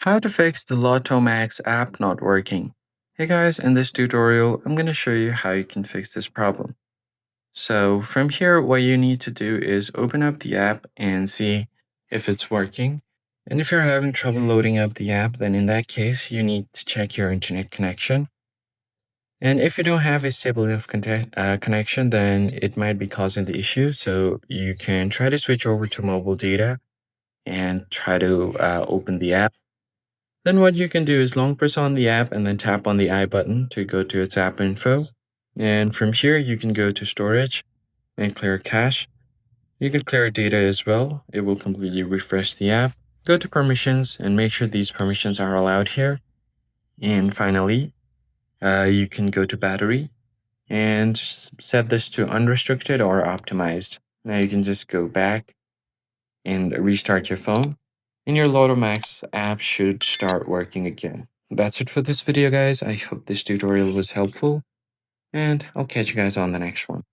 How to fix the Lotto Max app not working. Hey guys, in this tutorial, I'm going to show you how you can fix this problem. So from here, what you need to do is open up the app and see if it's working. And if you're having trouble loading up the app, then in that case, you need to check your internet connection. And if you don't have a stable enough connection, then it might be causing the issue. So you can try to switch over to mobile data and try to open the app. Then what you can do is long press on the app and then tap on the I button to go to its app info. And from here, you can go to storage and clear cache. You can clear data as well. It will completely refresh the app. Go to permissions and make sure these permissions are allowed here. And finally, you can go to battery and set this to unrestricted or optimized. Now you can just go back and restart your phone, and your Lotto Max app should start working again. That's it for this video, guys. I hope this tutorial was helpful, and I'll catch you guys on the next one.